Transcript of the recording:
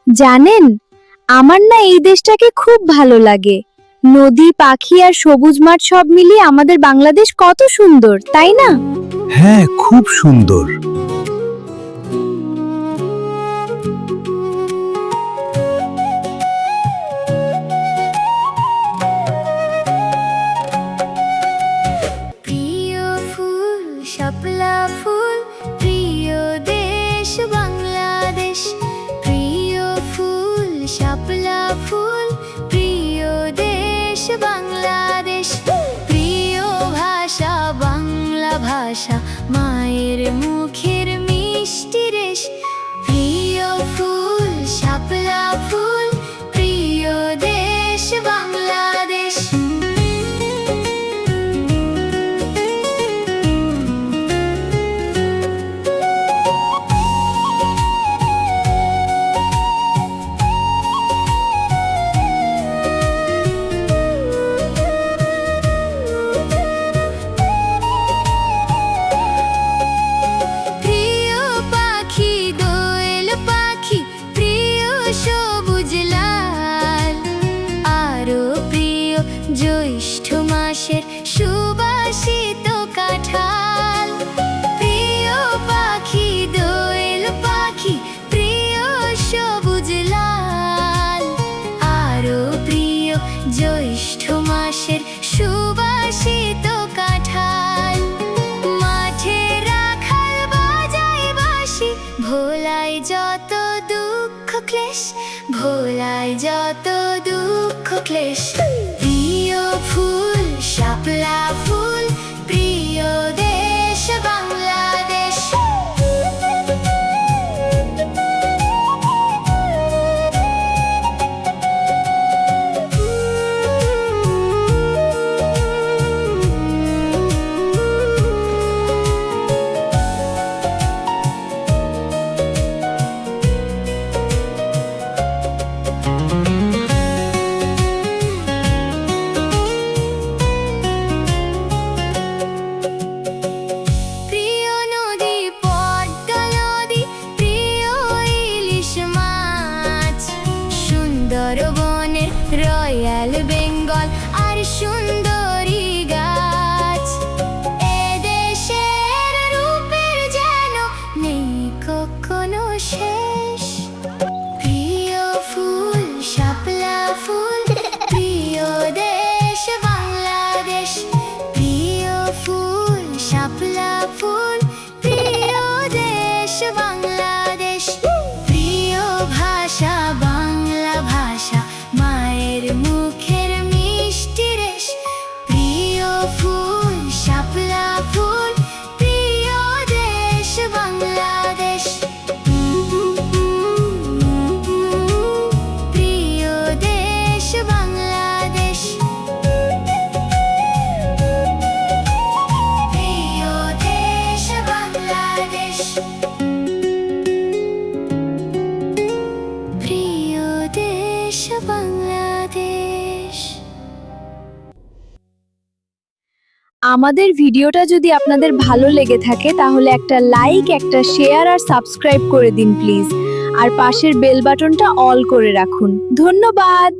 জানেন, আমার না এই দেশটাকে খুব ভালো লাগে। নদী, পাখি আর সবুজ মাঠ সব মিলিয়ে আমাদের বাংলাদেশ কত সুন্দর, তাই না? হ্যাঁ, খুব সুন্দর। প্রিয় ফুল শাপলা ফুল, প্রিয় দেশ বাংলাদেশ। প্রিয় ফুল শাপলা ফুল, প্রিয় দেশ বাংলাদেশ। প্রিয় ভাষা বাংলা ভাষা, মায়ের মুখের মিষ্টি রেশ। প্রিয় ফুল শাপলা ফুল, প্রিয় দেশ বাংলাদেশ। প্রিয় পাখি দোয়েল পাখি, প্রিয় সবুজ লাল। আরো প্রিয় জ্যৈষ্ঠ মাসের সুবাসিত কাঁঠাল। প্রিয় পাখি দোয়েল পাখি, প্রিয় সবুজ লাল। আরো প্রিয় জ্যৈষ্ঠ মাসের সুবাসিত কাঁঠাল। মাঠে রাখাল বাজায় বাঁশি, ভোলায় যত দুঃখ ক্লেশ, ভোলায় যত দুঃখ ক্লেশ। প্রিয় ফুল শাপলা ফুল, প্রিয় দেশ বাংলাদেশ। প্রিয় নদী পদ্মা নদী, প্রিয় ইলিশ মাছ। সুন্দরবনের রয়্যাল বেঙ্গল আর সুন্দরী গাছ। এদেশের রূপের যেন নেই কখনো শেষ। প্রিয় ফুল শাপলা ফুল, প্রিয় দেশ বাংলাদেশ। প্রিয় ফুল শাপলা ফুল, প্রিয় দেশ বাংলাদেশ। প্রিয় ভাষা বাংলা ভাষা, মায়ের মুখের মিষ্টি রেশ। প্রিয় ফুল শাপলা ফুল, প্রিয় দেশ বাংলাদেশ। প্রিয় দেশ বাংলাদেশ। প্রিয় দেশ বাংলাদেশ। প্রিয় দেশ বাংলাদেশ। আমাদের ভিডিওটা যদি আপনাদের ভালো লেগে থাকে তাহলে একটা লাইক, একটা শেয়ার আর সাবস্ক্রাইব করে দিন প্লিজ। আর পাশের বেল বাটনটা অল করে রাখুন। ধন্যবাদ।